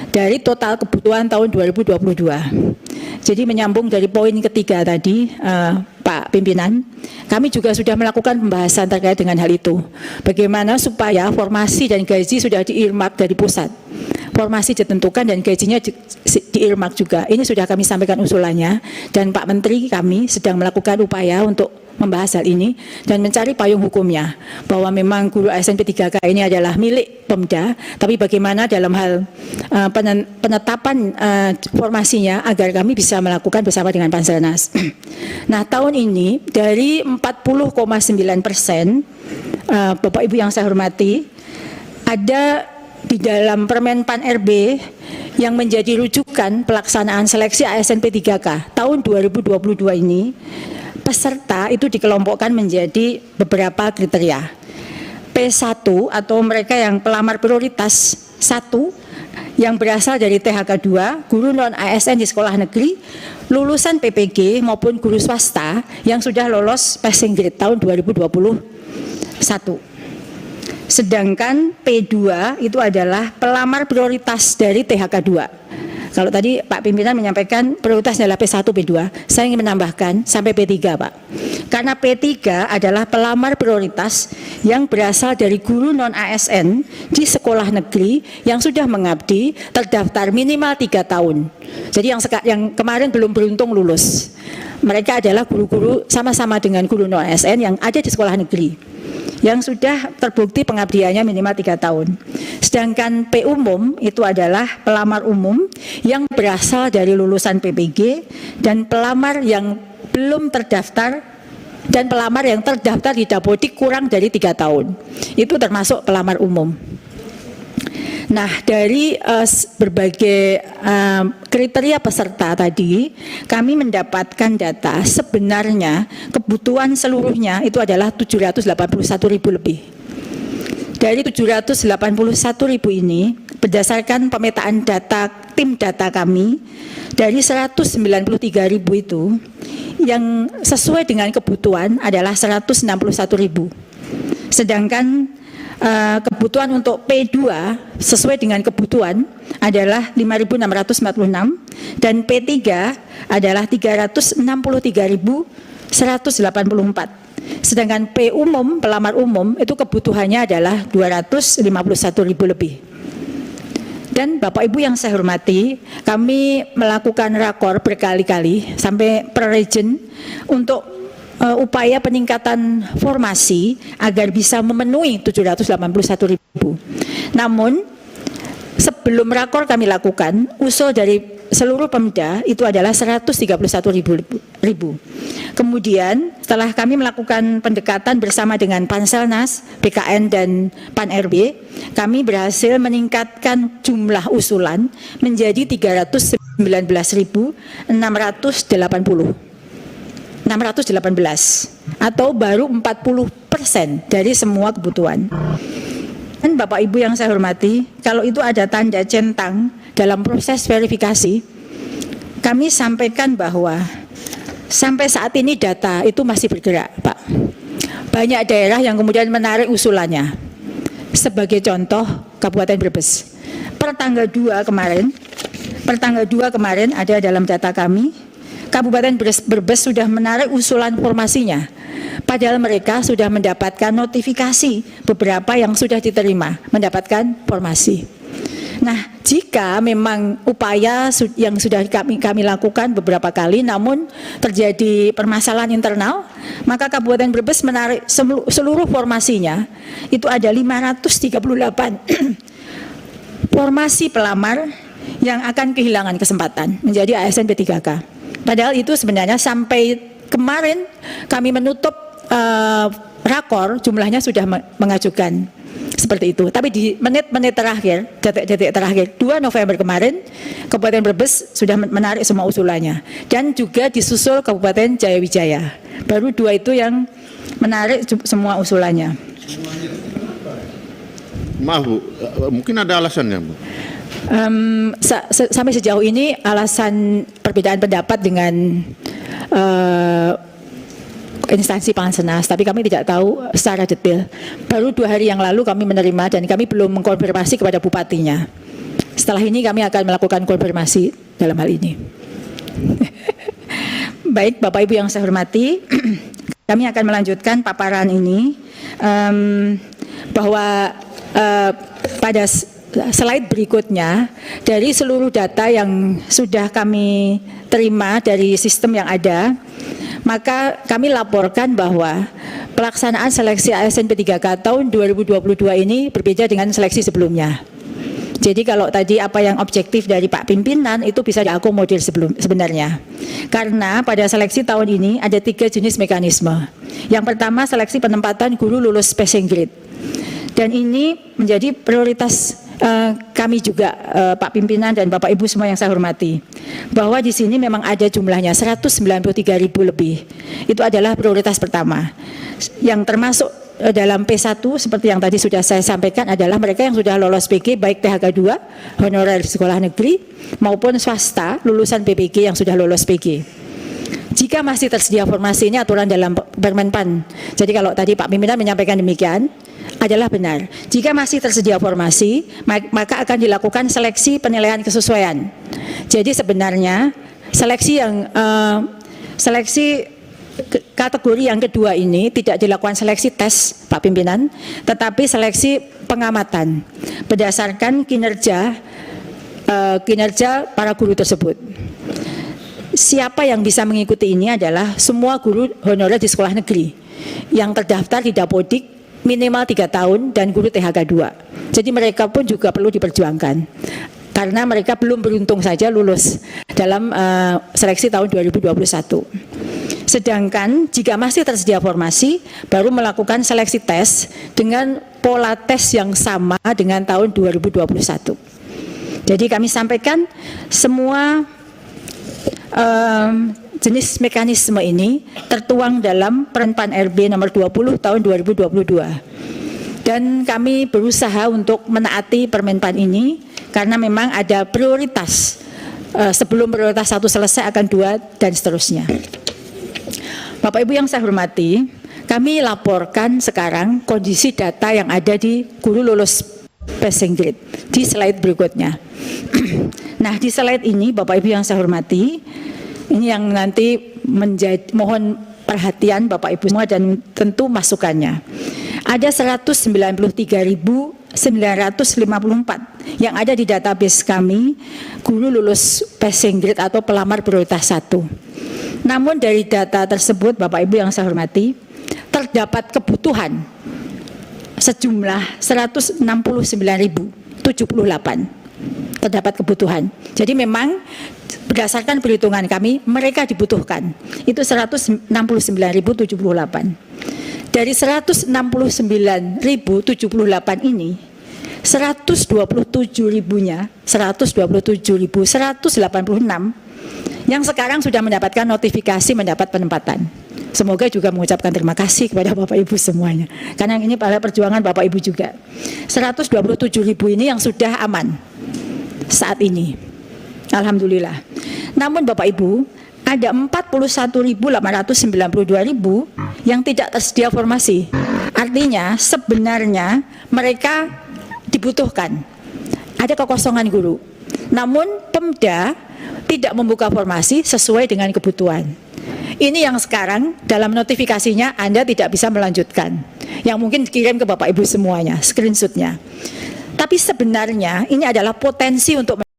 dari total kebutuhan tahun 2022. Jadi menyambung dari poin ketiga tadi, Pak Pimpinan, kami juga sudah melakukan pembahasan terkait dengan hal itu. Bagaimana supaya formasi dan gaji sudah di-earmark dari pusat. Formasi ditentukan dan gajinya di-earmark juga. Ini sudah kami sampaikan usulannya, dan Pak Menteri kami sedang melakukan upaya untuk membahas hal ini dan mencari payung hukumnya, bahwa memang guru ASN P3K ini adalah milik Pemda, tapi bagaimana dalam hal penetapan formasinya agar kami bisa melakukan bersama dengan Panselnas. Nah, tahun ini dari 40,9%, Bapak Ibu yang saya hormati, ada di dalam Permen Pan RB yang menjadi rujukan pelaksanaan seleksi ASN P3K tahun 2022 ini. Peserta itu dikelompokkan menjadi beberapa kriteria. P1 atau mereka yang pelamar prioritas 1 yang berasal dari THK 2, guru non ASN di sekolah negeri, lulusan PPG maupun guru swasta yang sudah lolos passing grade tahun 2021. Sedangkan P2 itu adalah pelamar prioritas dari THK 2. Kalau tadi Pak Pimpinan menyampaikan prioritasnya adalah P1, P2, saya ingin menambahkan sampai P3, Pak. Karena P3 adalah pelamar prioritas yang berasal dari guru non-ASN di sekolah negeri yang sudah mengabdi terdaftar minimal 3 tahun. Jadi yang kemarin belum beruntung lulus. Mereka adalah guru-guru sama-sama dengan guru non-ASN yang ada di sekolah negeri, yang sudah terbukti pengabdiannya minimal 3 tahun. Sedangkan P umum itu adalah pelamar umum yang berasal dari lulusan PPG dan pelamar yang belum terdaftar dan pelamar yang terdaftar di Dapodik kurang dari 3 tahun. Itu termasuk pelamar umum. Nah, dari berbagai kriteria peserta tadi, kami mendapatkan data sebenarnya kebutuhan seluruhnya itu adalah 781.000 lebih. Dari 781.000 ini, berdasarkan pemetaan data tim data kami, dari 193.000 itu, yang sesuai dengan kebutuhan adalah 161.000. Sedangkan kebutuhan untuk P2 sesuai dengan kebutuhan adalah 5.646 dan P3 adalah 363.184. Sedangkan P umum, pelamar umum itu kebutuhannya adalah 251.000 lebih. Dan Bapak Ibu yang saya hormati, kami melakukan rakor berkali-kali sampai per region untuk upaya peningkatan formasi agar bisa memenuhi 781.000. Namun sebelum rakor kami lakukan, usul dari seluruh Pemda itu adalah 131.000. Kemudian setelah kami melakukan pendekatan bersama dengan Panselnas, BKN dan Pan RB, kami berhasil meningkatkan jumlah usulan menjadi 618 atau baru 40% dari semua kebutuhan. Dan Bapak Ibu yang saya hormati, kalau itu ada tanda centang dalam proses verifikasi, kami sampaikan bahwa sampai saat ini data itu masih bergerak, Pak. Banyak daerah yang kemudian menarik usulannya. Sebagai contoh, Kabupaten Brebes. Per tanggal 2 kemarin ada dalam data kami, Kabupaten Brebes sudah menarik usulan formasinya, padahal mereka sudah mendapatkan notifikasi beberapa yang sudah diterima mendapatkan formasi. Nah, jika memang upaya yang sudah kami lakukan beberapa kali namun terjadi permasalahan internal, maka Kabupaten Brebes menarik seluruh formasinya, itu ada 538 formasi pelamar yang akan kehilangan kesempatan menjadi ASN P3K. Padahal itu sebenarnya sampai kemarin kami menutup rakor, jumlahnya sudah mengajukan seperti itu. Tapi di menit-menit terakhir, detik-detik terakhir, 2 November kemarin, Kabupaten Brebes sudah menarik semua usulannya. Dan juga disusul Kabupaten Jayawijaya. Baru 2 itu yang menarik semua usulannya. Maaf Bu, mungkin ada alasannya Bu? Sampai sejauh ini alasan perbedaan pendapat dengan instansi Pansenas, tapi kami tidak tahu secara detail. Baru 2 hari yang lalu kami menerima dan kami belum mengkonfirmasi kepada bupatinya. Setelah ini kami akan melakukan konfirmasi dalam hal ini. Baik, Bapak Ibu yang saya hormati, kami akan melanjutkan paparan ini bahwa pada slide berikutnya, dari seluruh data yang sudah kami terima dari sistem yang ada, maka kami laporkan bahwa pelaksanaan seleksi ASN P3K tahun 2022 ini berbeda dengan seleksi sebelumnya. Jadi kalau tadi apa yang objektif dari Pak Pimpinan itu bisa diakomodir sebenarnya. Karena pada seleksi tahun ini ada 3 jenis mekanisme. Yang pertama, seleksi penempatan guru lulus passing grade. Dan ini menjadi prioritas kami juga, Pak Pimpinan dan Bapak Ibu semua yang saya hormati, bahwa di sini memang ada jumlahnya 193.000 lebih. Itu adalah prioritas pertama. Yang termasuk dalam P1 seperti yang tadi sudah saya sampaikan adalah mereka yang sudah lolos PG baik THK 2, honorer sekolah negeri maupun swasta lulusan PPG yang sudah lolos PG. Jika masih tersedia formasi, ini aturan dalam Permenpan. Jadi kalau tadi Pak Pimpinan menyampaikan demikian adalah benar. Jika masih tersedia formasi, maka akan dilakukan seleksi penilaian kesesuaian. Jadi sebenarnya seleksi kategori yang kedua ini tidak dilakukan seleksi tes Pak Pimpinan, tetapi seleksi pengamatan berdasarkan kinerja para guru tersebut. Siapa yang bisa mengikuti ini adalah semua guru honorer di sekolah negeri yang terdaftar di Dapodik minimal 3 tahun dan guru THK 2. Jadi mereka pun juga perlu diperjuangkan karena mereka belum beruntung saja lulus dalam seleksi tahun 2021. Sedangkan jika masih tersedia formasi, baru melakukan seleksi tes dengan pola tes yang sama dengan tahun 2021. Jadi kami sampaikan semua jenis mekanisme ini tertuang dalam Permenpan RB nomor 20 tahun 2022. Dan kami berusaha untuk menaati Permenpan ini karena memang ada prioritas. Sebelum prioritas 1 selesai akan 2 dan seterusnya. Bapak Ibu yang saya hormati, kami laporkan sekarang kondisi data yang ada di guru lulus passing grade di slide berikutnya. Nah, di slide ini Bapak Ibu yang saya hormati, ini yang nanti mohon perhatian Bapak Ibu semua dan tentu masukannya. Ada 193.954 yang ada di database kami guru lulus passing grade atau pelamar prioritas 1. Namun dari data tersebut Bapak Ibu yang saya hormati, terdapat kebutuhan sejumlah 169.078. Terdapat kebutuhan. Jadi memang berdasarkan perhitungan kami mereka dibutuhkan. Itu 169.078. Dari 169.078 ini 127.186 yang sekarang sudah mendapatkan notifikasi mendapat penempatan. Semoga juga mengucapkan terima kasih kepada Bapak Ibu semuanya. Karena ini pada perjuangan Bapak Ibu juga. 127.000 ini yang sudah aman saat ini. Alhamdulillah. Namun Bapak Ibu, ada 41.892.000 yang tidak tersedia formasi. Artinya sebenarnya mereka dibutuhkan. Ada kekosongan guru. Namun Pemda tidak membuka formasi sesuai dengan kebutuhan. Ini yang sekarang dalam notifikasinya Anda tidak bisa melanjutkan. Yang mungkin dikirim ke Bapak Ibu semuanya, screenshotnya. Tapi sebenarnya ini adalah potensi untuk